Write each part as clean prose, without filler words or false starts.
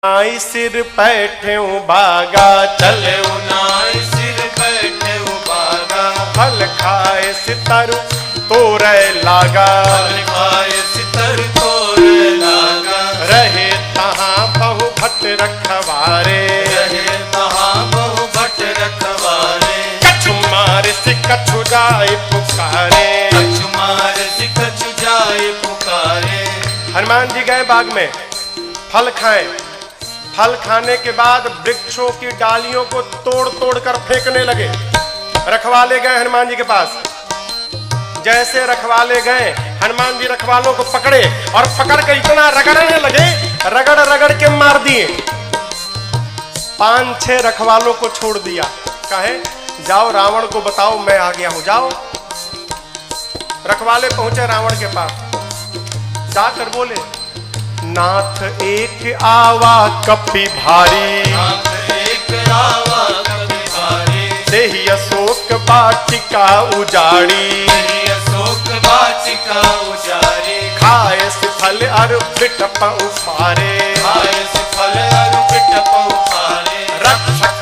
नाई सिर बैठे बागा चले नाई सिर बैठे बागा फल खाए सितर तोरे लागा फल खाए सितर तोरे लागा रहे तहाँ बहु भट रखवारे रहे तहाँ बहु भट रखवारे कछु मार से कछु जाए पुकारे कछु मार से कछु जाए पुकारे। हनुमान जी गए बाग में फल खाए। फल खाने के बाद वृक्षों की डालियों को तोड़ तोड़ कर फेंकने लगे। रखवाले गए हनुमान जी के पास। जैसे रखवाले गए हनुमान जी रखवालों को पकड़े और पकड़ कर इतना रगड़ने लगे, रगड़ रगड़ के मार दिए। 5-6 रखवालों को छोड़ दिया। कहे जाओ रावण को बताओ मैं आ गया हूं, जाओ। रखवाले पहुंचे रावण के पास। जाकर बोले नाथ एक आवा कपि भारी, नाथ एक आवा कपि भारी, देहि अशोक वाटिका उजाड़ी, देहि अशोक वाटिका उजाड़ी, खाए से फल अर बिटप उफारे, खाए से फल अर बिटप उफारे, रक्षक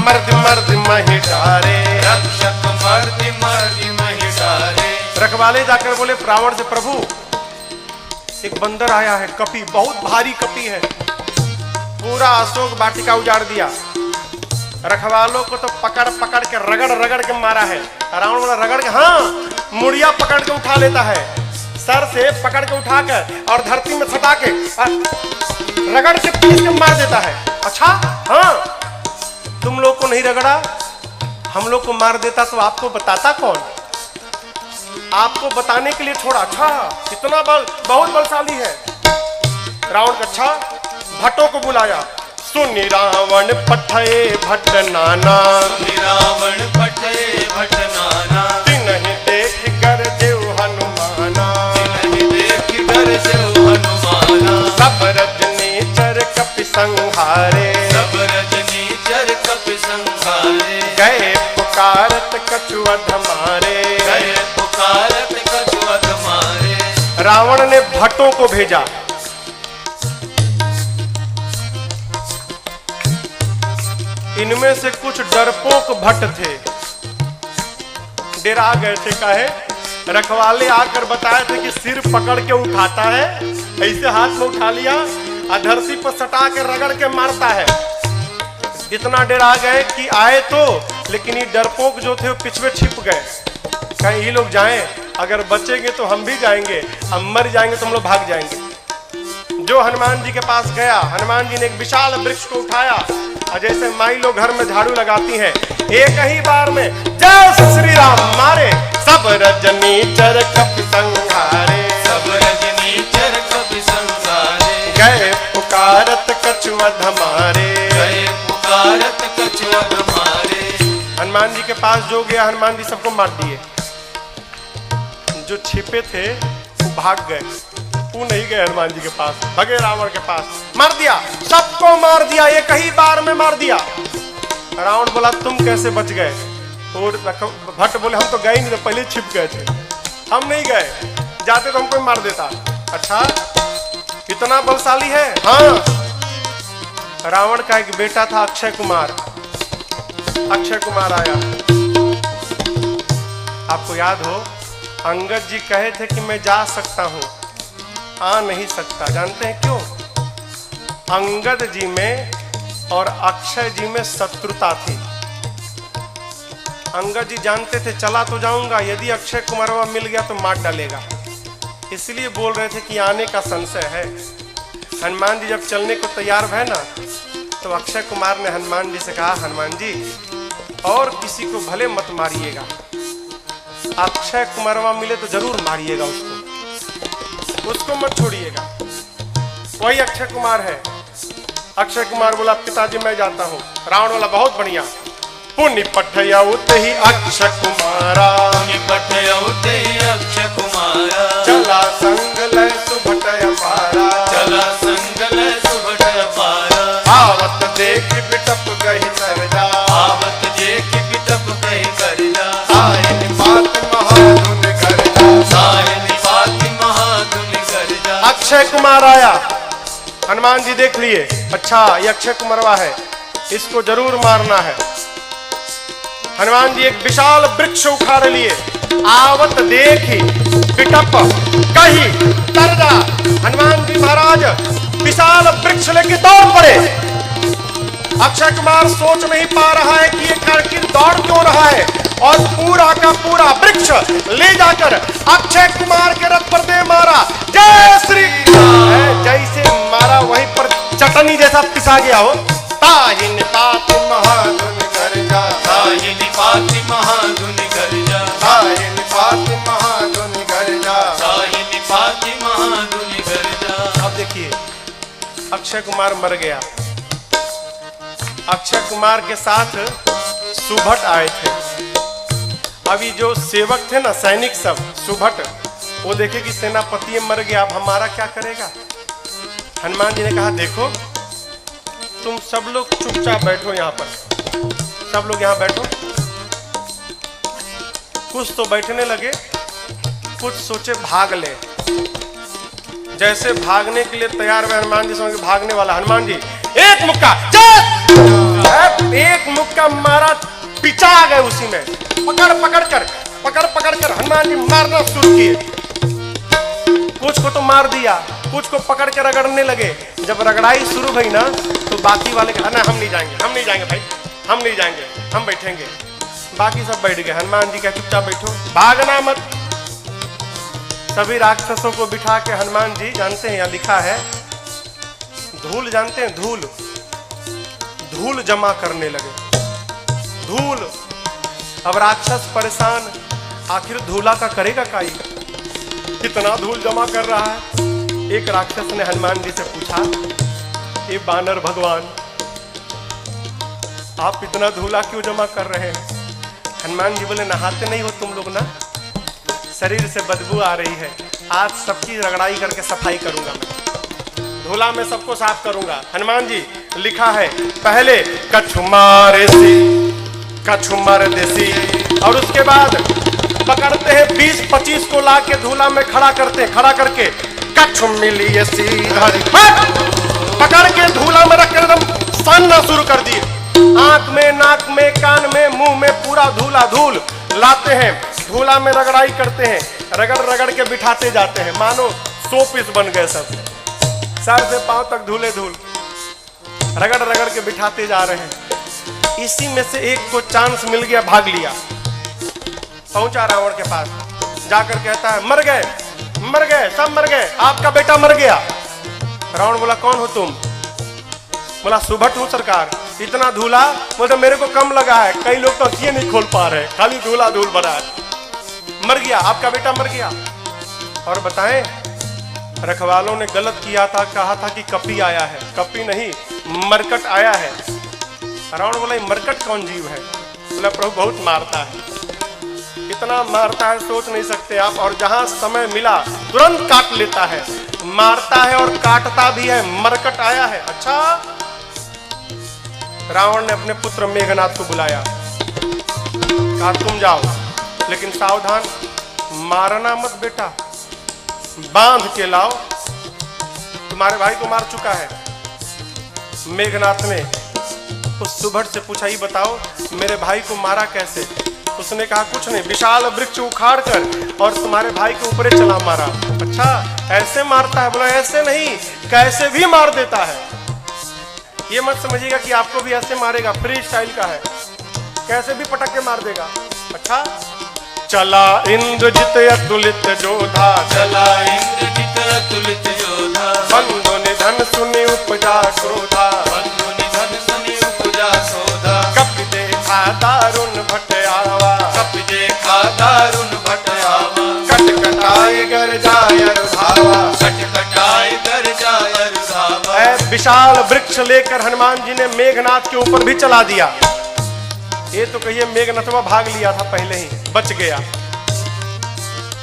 मर्द मर्द महि डारे, रक्षक मर्द मर्द महि डारे। रखवाले जाकर बोले रावण से प्रभु एक बंदर आया है, कपि बहुत भारी कपि है, पूरा अशोक वाटिका उजाड़ दिया। रखवालों को तो पकड़ पकड़ के रगड़ रगड़ के मारा है। रावण बोला रगड़ के, हाँ मुड़िया पकड़ के उठा लेता है, सर से पकड़ के उठाकर और धरती में सटा के रगड़ के पीस के मार देता है। अच्छा हाँ, तुम लोग को नहीं रगड़ा, हम लोग को मार देता तो आपको बताता कौन? आपको बताने के लिए छोड़ा। अच्छा इतना बल, बहुत बलशाली है रावण का। अच्छा भट्टों को बुलाया। सुनि रावण पठे भट्ट नाना, सुनि रावण पठे भट्ट नाना, तिन्हि देख कर देव हनुमाना, तिन्हि देख कर देव हनुमाना, सब रजनीचर कपि संहारे, सब रजनीचर कपि संहारे, गए पुकारत कछु अध मारे, गए पुकारत कछु अध मारे। रावण ने भट्टों को भेजा। इनमें से कुछ डरपोक भट्ट थे, डरा गए थे। काहे? रखवाले आकर बताए थे कि सिर पकड़ के उठाता है, ऐसे हाथ में उठा लिया और धरती पर सटा के रगड़ के मारता है। इतना डरा गए कि आए तो, लेकिन ये डरपोक जो थे वो पिछवे छिप गए। कहीं ये लोग जाएं, अगर बचेंगे तो हम भी जाएंगे, अब मर जाएंगे तो हम लोग भाग जाएंगे। जो हनुमान जी के पास गया, हनुमान जी ने एक विशाल वृक्ष को उठाया और जैसे माई लोग घर में झाड़ू लगाती हैं, एक ही बार में जय श्री राम मारे, सब रजनीचर कपि संहारे, सब रजनीचर कपि संहारे, गए पुकारत कछु अध मारे, गए पुकारत कछु अध मारे। हनुमान जी के पास जो गया हनुमान जी सबको मार दिए। जो छिपे थे वो भाग गए, वो नहीं गए हनुमान जी के पास, भगे रावण के पास, मार दिया, सबको मार दिया, एक ही बार में मार दिया। रावण बोला तुम कैसे बच गए? और भट्ट बोले हम तो गए नहीं, तो पहले छिप गए थे, हम नहीं गए, जाते तो हमको मार देता। अच्छा इतना बलशाली है? हाँ। रावण का एक बेटा था अक्षय कुमार। अक्षय कुमार आया, आपको याद हो अंगद जी कहे थे कि मैं जा सकता हूं, आ नहीं सकता। जानते हैं क्यों? अंगद जी में और अक्षय जी में शत्रुता थी। अंगद जी जानते थे चला तो जाऊंगा, यदि अक्षय कुमारवा मिल गया तो मार डालेगा, इसलिए बोल रहे थे कि आने का संशय है। हनुमान जी जब चलने को तैयार भय ना, तो अक्षय कुमार ने हनुमान जी से कहा हनुमान जी और किसी को भले मत मारिएगा, अक्षय कुमारवा मिले तो जरूर मारिएगा उसको मत छोड़िएगा। वही अक्षय कुमार है। अक्षय कुमार बोला पिताजी मैं जाता हूँ। रावण बोला बहुत बढ़िया, पुण्य पठयउत ही अक्षय कुमारा, पुण्य पठयउत ही अक्षय कुमारा, चला संग लय सुभटय पारा, चला संग लय सुभटय पारा, आवत देख बिटप गहि सरजा, आवत देख बिटप गहि सरजा, साहिन बात महाधुन गर्जा, साहिन बात महाधुन गर्जा। अक्षय कुमार आया, हनुमान हनुमान जी देख लिए, अच्छा ये अक्षय कुमारवा है, इसको जरूर मारना है। हनुमान जी एक विशाल वृक्ष उखाड़ लिए, आवत देखी पिटप कही तरजा। हनुमान जी महाराज विशाल वृक्ष लेके दौड़ पड़े। अक्षय कुमार सोच नहीं पा रहा है कि ये आखिर दौड़ क्यों रहा है, और पूरा का पूरा वृक्ष ले जाकर अक्षय कुमार के रथ पर दे मारा। जय श्री राम। जैसे मारा वहीं पर चटनी जैसा पिसा गया हो। ताहि निपात महाधुन गर्जा, ताहि निपाति महाधुन गर्जा, ताहि निपात महाधुन गर्जा। ताहि निपाति महाधुन गर्जा। अब देखिए अक्षय कुमार मर गया। अक्षय कुमार के साथ सुभट आए थे। अभी जो सेवक थे ना, सैनिक सब, सुभट, वो देखे कि सेनापति मर गया, अब हमारा क्या करेगा। हनुमान जी ने कहा देखो तुम सब लोग चुपचाप बैठो यहाँ पर, सब लोग यहाँ बैठो। कुछ तो बैठने लगे, कुछ सोचे भाग ले। जैसे भागने के लिए तैयार हुए हनुमान जी, समझ भागने वाला हनुमान जी एक मुक्का, एक मुक्का मारा, पिचा गए उसी में। पकड़ पकड़ कर हनुमान जी मारना शुरू किए। कुछ को तो मार दिया, कुछ को पकड़ के रगड़ने लगे। जब रगड़ाई शुरू हुई ना, तो बाकी वाले कहा ना हम नहीं जाएंगे, हम नहीं जाएंगे भाई, हम नहीं जाएंगे, हम बैठेंगे। बाकी सब बैठ गए। हनुमान जी कहा चुपचाप बैठो, भागना मत। सभी राक्षसों को बिठा के हनुमान जी, जानते हैं यहाँ लिखा है धूल, जानते हैं धूल, धूल जमा करने लगे। धूल, अब राक्षस परेशान, आखिर धूला का करेगा काई, कितना धूल जमा कर रहा है। एक राक्षस ने हनुमान जी से पूछा, ये बानर भगवान आप इतना धूला क्यों जमा कर रहे हैं। हनुमान जी बोले नहाते नहीं हो तुम लोग ना, शरीर से बदबू आ रही है, आज सबकी रगड़ाई करके सफाई करूंगा मैं, धूला में सबको साफ करूंगा। हनुमान जी लिखा है पहले कछुमार देसी, और उसके बाद पकड़ते हैं 20-25 को लाके धूला में खड़ा करते हैं, खड़ा करके कछु मिली सीधा पकड़ के धूला में रख कर एकदम सानना शुरू कर दिए। आंख में, नाक में, कान में, मुंह में पूरा धूला धूल लाते हैं, धूला में रगड़ाई करते हैं, रगड़ रगड़ के बिठाते जाते हैं, मानो 100 पीस बन गए सब, सर से पांव तक धूले धूल, रगड़ रगड़ के बिठाते जा रहे हैं। इसी में से एक को चांस मिल गया, भाग लिया, पहुंचा रावण के पास, जाकर कहता है मर गए, मर गए, सब मर गए, आपका बेटा मर गया। रावण बोला कौन हो तुम। बोला सुभट हूं सरकार। इतना धूला, बोलते मेरे को कम लगा है, कई लोग तो अखियां नहीं खोल पा रहे, खाली धूला धूल भरा है। मर गया, आपका बेटा मर गया। और बताएं रखवालों ने गलत किया था, कहा था कि कपी आया है, कपी नहीं मरकट आया है। रावण बोला मरकट कौन जीव है। बोला प्रभु बहुत मारता है, इतना मारता है सोच नहीं सकते आप, और जहां समय मिला तुरंत काट लेता है, मारता है और काटता भी है, मरकट आया है। अच्छा, रावण ने अपने पुत्र मेघनाथ को बुलाया, कहा तुम जाओ, लेकिन सावधान, मारना मत बेटा, बांध के लाओ, तुम्हारे भाई को मार चुका है। मेघनाथ ने उस सुभट से पूछा, ही बताओ मेरे भाई को मारा कैसे। उसने कहा कुछ नहीं, विशाल वृक्ष उखाड़ कर और तुम्हारे भाई के ऊपर चला मारा। अच्छा ऐसे मारता है। बोला ऐसे नहीं, कैसे भी मार देता है। ये मत समझिएगा कि आपको भी ऐसे मारेगा, फ्री स्टाइल का है, कैसे भी पटक के मार देगा। अच्छा, चला इंद्रजित अतुलित जोधा, चला इंद्रजित अतुलित जोधा, बंधु निधन सुनि उपजा क्रोधा, बंधु निधन सुनि उपजा क्रोधा, कपि देखा दारुण भट आवा, कपि देखा दारुण भट आवा, कटकटाए गर जाय रुधावा, कटकटाए गर जाय रुधावा। विशाल वृक्ष लेकर हनुमान जी ने मेघनाथ के ऊपर भी चला दिया। ये तो कहिए मेघनाथवा भाग लिया था पहले ही, बच गया,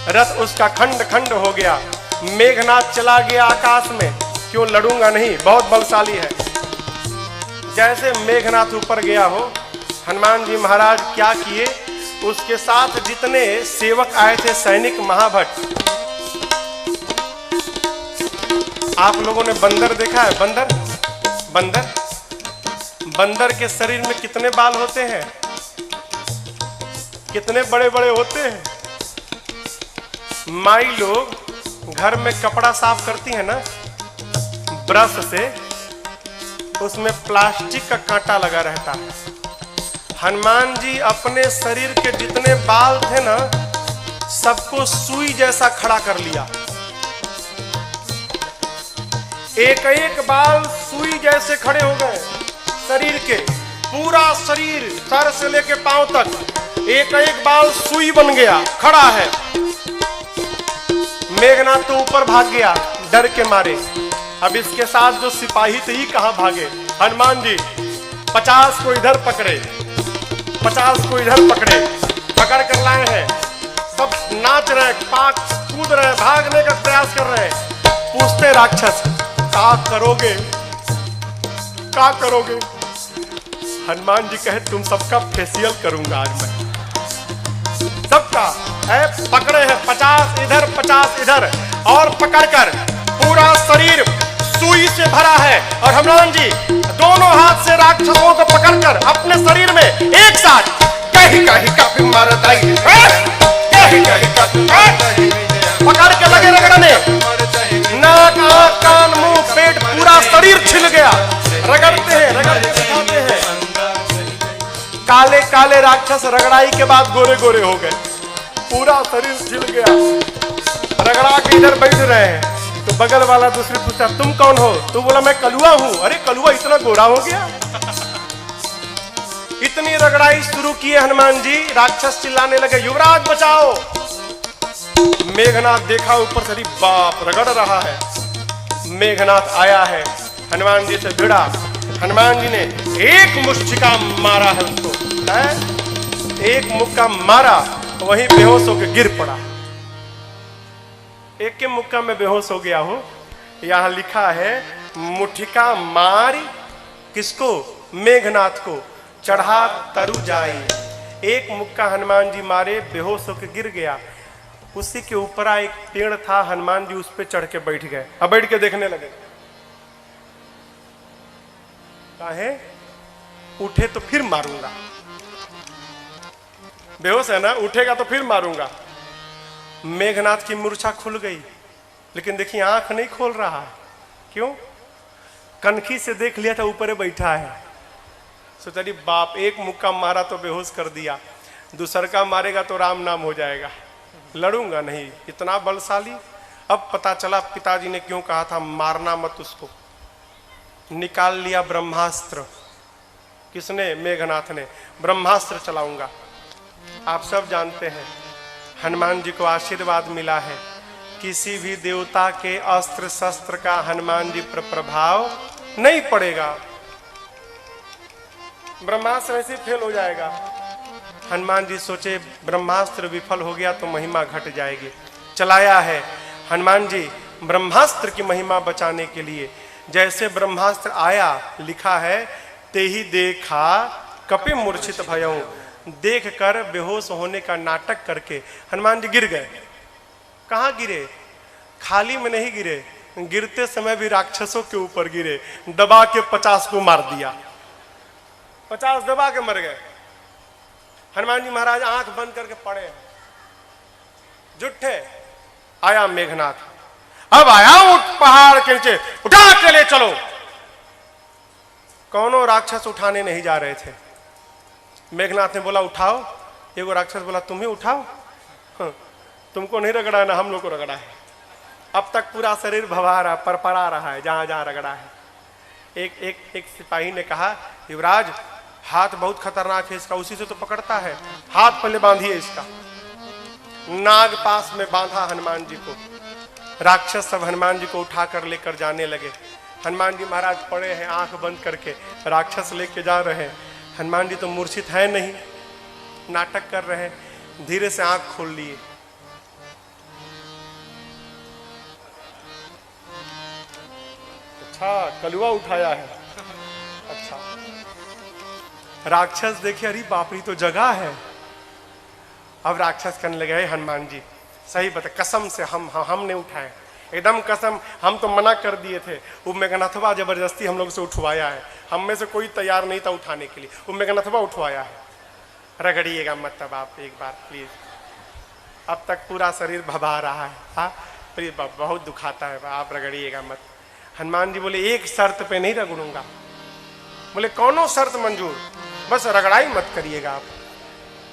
रथ उसका खंड खंड हो गया। मेघनाथ चला गया आकाश में, क्यों लड़ूंगा नहीं, बहुत बलशाली है। जैसे मेघनाथ ऊपर गया हो, हनुमान जी महाराज क्या किए, उसके साथ जितने सेवक आए थे सैनिक महाभट, आप लोगों ने बंदर देखा है? बंदर बंदर बंदर के शरीर में कितने बाल होते हैं? कितने बड़े बड़े होते हैं। माई लोग घर में कपड़ा साफ करती है ना ब्रश से, उसमें प्लास्टिक का कांटा लगा रहता है। हनुमान जी अपने शरीर के जितने बाल थे ना, सबको सुई जैसा खड़ा कर लिया। एक एक बाल सुई जैसे खड़े हो गए शरीर के। पूरा शरीर सर से लेके पांव तक एक एक बाल सुई बन गया, खड़ा है। मेघनाथ तो ऊपर भाग गया डर के मारे। अब इसके साथ जो सिपाही थे ही कहां भागे। हनुमान जी 50 को इधर पकड़े, 50 को इधर पकड़े, पकड़ कर लाए हैं। सब नाच रहे हैं, पाक कूद रहे हैं, भागने का प्रयास कर रहे हैं। पूछते राक्षस, क्या करोगे, क्या करोगे? हनुमान जी कहे, तुम सबका फेशियल करूंगा आज मैं, सबका है। पकड़े हैं 50 इधर 50 इधर, और पकड़कर पूरा शरीर सुई से भरा है। और हनुमान जी दोनों हाथ से राक्षसों को पकड़कर अपने शरीर में एक साथ कहीं कहीं कपी मार दाई, पकड़ के लगे रगड़ने। नाक आंख कान मुंह पेट पूरा शरीर छिल गया। रगड़ते हैं, रगड़ते दिखाते हैं। काले काले राक्षस रगड़ाई के बाद गोरे गोरे हो गए, पूरा शरीर छिल गया। रगड़ा के इधर बैठ रहे हैं तो बगल वाला दूसरे पूछता, तुम कौन हो? तो बोला, मैं कलुआ हूं। अरे कलुआ इतना गोरा हो गया? इतनी रगड़ाई शुरू किए हनुमान जी। राक्षस चिल्लाने लगे, युवराज बचाओ। मेघनाथ देखा ऊपर से, बाप रगड़ रहा है। मेघनाथ आया है, हनुमान जी से भिड़ा। हनुमान जी ने एक मुष्टिका मारा है उसको, एक मुक्का मारा, वहीं बेहोश होकर गिर पड़ा। एक के मुक्का में बेहोश हो गया हो। यहां लिखा है, मुठिका मारी किसको? मेघनाथ को, चढ़ा तरु जाए। एक मुक्का हनुमान जी मारे, बेहोश होकर गिर गया। उसी के ऊपर एक पेड़ था, हनुमान जी उस पे चढ़ के बैठ गए। अब बैठ के देखने लगे, काहे? उठे तो फिर मारूंगा। बेहोश है ना, उठेगा तो फिर मारूंगा। मेघनाथ की मूर्छा खुल गई, लेकिन देखिए आंख नहीं खोल रहा है। क्यों? कनखी से देख लिया था ऊपर बैठा है। सोचा, बाप एक मुक्का मारा तो बेहोश कर दिया, दूसर का मारेगा तो राम नाम हो जाएगा, लड़ूंगा नहीं, इतना बलशाली। अब पता चला पिताजी ने क्यों कहा था मारना मत उसको। निकाल लिया ब्रह्मास्त्र। किसने? मेघनाथ ने। ब्रह्मास्त्र चलाऊंगा। आप सब जानते हैं हनुमान जी को आशीर्वाद मिला है, किसी भी देवता के अस्त्र शस्त्र का हनुमान जी पर प्रभाव नहीं पड़ेगा। ब्रह्मास्त्र ऐसे फेल हो जाएगा। हनुमान जी सोचे ब्रह्मास्त्र विफल हो गया तो महिमा घट जाएगी। चलाया है हनुमान जी ब्रह्मास्त्र की महिमा बचाने के लिए। जैसे ब्रह्मास्त्र आया, लिखा है, ते ही देखा कपि मूर्छित भयऊ। देख कर बेहोश होने का नाटक करके हनुमान जी गिर गए। कहाँ गिरे? खाली में नहीं गिरे, गिरते समय भी राक्षसों के ऊपर गिरे। दबा के 50 को मार दिया, 50 दबा के मर गए। हनुमान जी महाराज आंख बंद करके पड़े हैं, जुट्ठे। आया मेघनाथ, अब आया उठ पहाड़ के नीचे, उठा के ले चलो। कौनों राक्षस उठाने नहीं जा रहे थे। मेघनाथ ने बोला उठाओ। एगो राक्षस बोला तुम्हें उठाओ, तुमको नहीं रगड़ा है ना, हम लोग को रगड़ा है। अब तक पूरा शरीर भवा रहा, परपरा रहा है जहां जहां रगड़ा है। एक सिपाही ने कहा, युवराज हाथ बहुत खतरनाक है इसका, उसी से तो पकड़ता है, हाथ पहले बांधिए इसका। नाग पास में बांधा हनुमान जी को। राक्षस सब हनुमान जी को उठाकर लेकर जाने लगे। हनुमान जी महाराज पड़े हैं आंख बंद करके, राक्षस लेके जा रहे हैं। हनुमान जी तो मूर्छित है नहीं, नाटक कर रहे हैं। धीरे से आंख खोल लिए। अच्छा कलुआ उठाया है। अच्छा राक्षस देखे, अरे बाप रे तो जगह है। अब राक्षस कहने लगे, हनुमान जी सही बता, कसम से हमने उठाए। एकदम कसम, हम तो मना कर दिए थे। वो मेघनाथवा जबरदस्ती हम लोग से उठवाया है, हम में से कोई तैयार नहीं था उठाने के लिए, वो मेघनाथवा उठवाया है। रगड़िएगा मत तब आप एक बार प्लीज, अब तक पूरा शरीर भभा रहा है। हाँ प्लीज, बहुत दुखाता है, आप रगड़िएगा मत। हनुमान जी बोले एक शर्त पे नहीं रगड़ूंगा। बोले कौनो शर्त मंजूर, बस रगड़ाई मत करिएगा आप।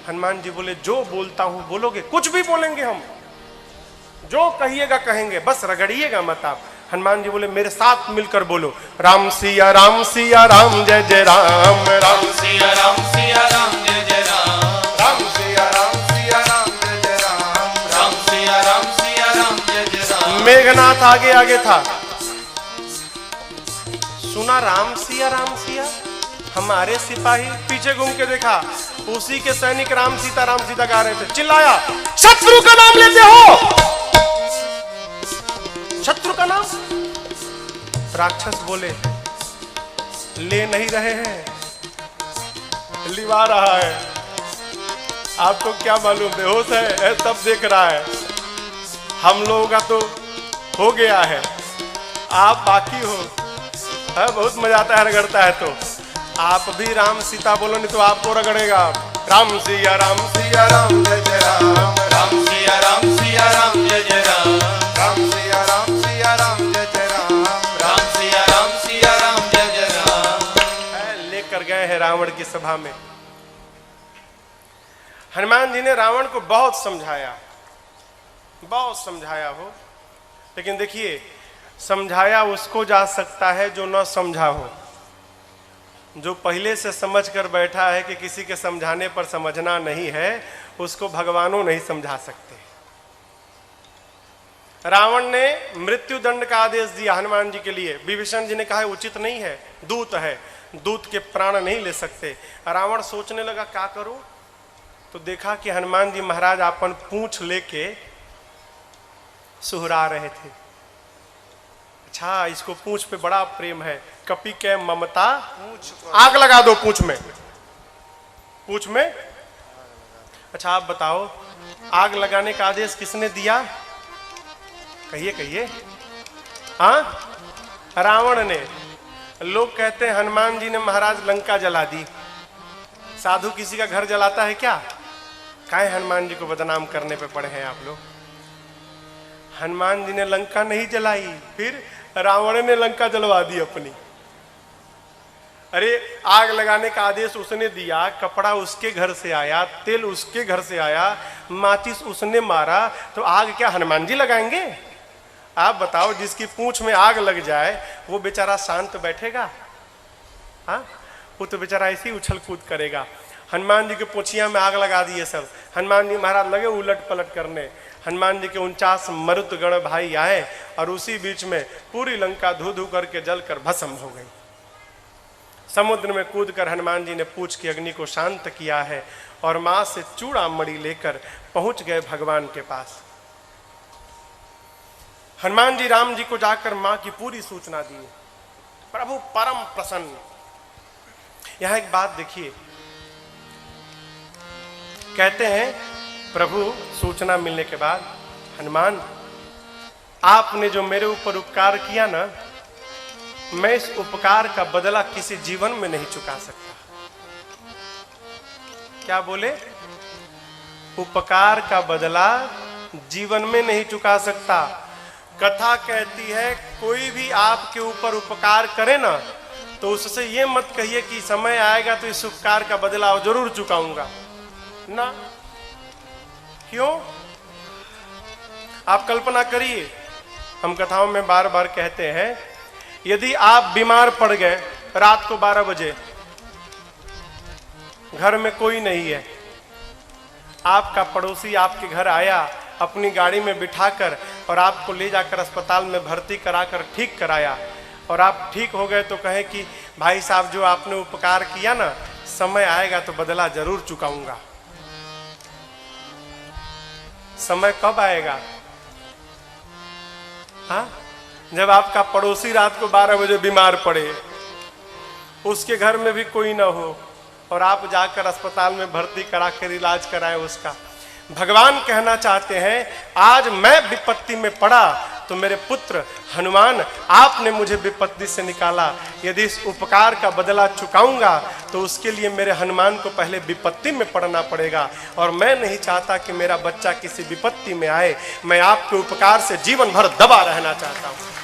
हनुमान जी बोले जो बोलता हूं बोलोगे, कुछ भी बोलेंगे हम, जो कहिएगा कहेंगे, बस रगड़िएगा मत आप। हनुमान जी बोले मेरे साथ मिलकर बोलो, राम सिया राम सिया राम जय जय राम, राम सिया राम सिया राम जय जय राम, राम सिया राम सिया राम जय जय राम, राम सिया राम सिया राम जय जय राम। मेघनाथ आगे आगे था, सुना राम सिया हमारे सिपाही, पीछे घूम के देखा उसी के सैनिक राम सीता गा रहे थे। चिल्लाया शत्रु का नाम लेते हो, शत्रु का नाम। राक्षस बोले ले नहीं रहे हैं, लिवा रहा है, आपको क्या मालूम, बेहोश है, सब देख रहा है। हम लोगों का तो हो गया है, आप बाकी हो। है बहुत मजा आता है रगड़ता है तो। आप भी राम सीता बोलो, नहीं तो आपको रगड़ेगा। राम सिया राम जय जय राम, राम सिया राम जय जय राम, राम सिया राम जय जय राम, राम सिया राम जय जय राम। लेकर गए हैं रावण की सभा में। हनुमान जी ने रावण को बहुत समझाया हो, लेकिन देखिए समझाया उसको जा सकता है जो न समझा हो। जो पहले से समझ कर बैठा है कि किसी के समझाने पर समझना नहीं है, उसको भगवानों नहीं समझा सकते। रावण ने मृत्यु दंड का आदेश दिया हनुमान जी के लिए। विभीषण जी ने कहा उचित नहीं है, दूत है, दूत के प्राण नहीं ले सकते। रावण सोचने लगा क्या करूं, तो देखा कि हनुमान जी महाराज अपन पूंछ लेके सुहरा रहे थे। अच्छा, इसको पूंछ पे बड़ा प्रेम है, कपि के ममता, आग लगा दो पूंछ में। अच्छा आप बताओ, आग लगाने का आदेश किसने दिया? कहिए। हाँ, रावण ने। लोग कहते हैं हनुमान जी ने महाराज लंका जला दी। साधु किसी का घर जलाता है क्या? काहे हनुमान जी को बदनाम करने पे पड़े हैं आप लोग। हनुमान जी ने लंका नहीं जलाई, फिर रावण ने लंका जलवा दी अपनी। अरे आग लगाने का आदेश उसने दिया, कपड़ा उसके घर से आया, तेल उसके घर से आया, माचिस उसने मारा, तो आग क्या हनुमान जी लगाएंगे? आप बताओ, जिसकी पूंछ में आग लग जाए वो बेचारा शांत बैठेगा? हाँ, वो तो बेचारा ऐसे ही उछल कूद करेगा। हनुमान जी के पोछिया में आग लगा दिए सब। हनुमान जी महाराज लगे उलट पलट करने। हनुमान जी के 49 मरुतगण भाई आए और उसी बीच में पूरी लंका धू धू करके जलकर भस्म हो गई। समुद्र में कूदकर हनुमान जी ने पूछ की अग्नि को शांत किया है और मां से चूड़ा मणि लेकर पहुंच गए भगवान के पास। हनुमान जी राम जी को जाकर मां की पूरी सूचना दी। प्रभु परम प्रसन्न। यहां एक बात देखिए, कहते हैं प्रभु सूचना मिलने के बाद, हनुमान आपने जो मेरे ऊपर उपकार किया ना, मैं इस उपकार का बदला किसी जीवन में नहीं चुका सकता। क्या बोले? उपकार का बदला जीवन में नहीं चुका सकता। कथा कहती है कोई भी आपके ऊपर उपकार करे ना, तो उससे ये मत कहिए कि समय आएगा तो इस उपकार का बदला जरूर चुकाऊंगा ना। क्यों? आप कल्पना करिए, हम कथाओं में बार बार कहते हैं, यदि आप बीमार पड़ गए रात को 12 बजे, घर में कोई नहीं है, आपका पड़ोसी आपके घर आया, अपनी गाड़ी में बिठाकर और आपको ले जाकर अस्पताल में भर्ती कराकर ठीक कराया, और आप ठीक हो गए तो कहें कि भाई साहब जो आपने उपकार किया ना, समय आएगा तो बदला जरूर चुकाऊंगा। समय कब आएगा? हाँ, जब आपका पड़ोसी रात को 12 बजे बीमार पड़े, उसके घर में भी कोई ना हो और आप जाकर अस्पताल में भर्ती करा कर इलाज कराए उसका। भगवान कहना चाहते हैं आज मैं विपत्ति में पड़ा तो मेरे पुत्र हनुमान, आपने मुझे विपत्ति से निकाला, यदि इस उपकार का बदला चुकाऊंगा तो उसके लिए मेरे हनुमान को पहले विपत्ति में पड़ना पड़ेगा, और मैं नहीं चाहता कि मेरा बच्चा किसी विपत्ति में आए। मैं आपके उपकार से जीवन भर दबा रहना चाहता हूं।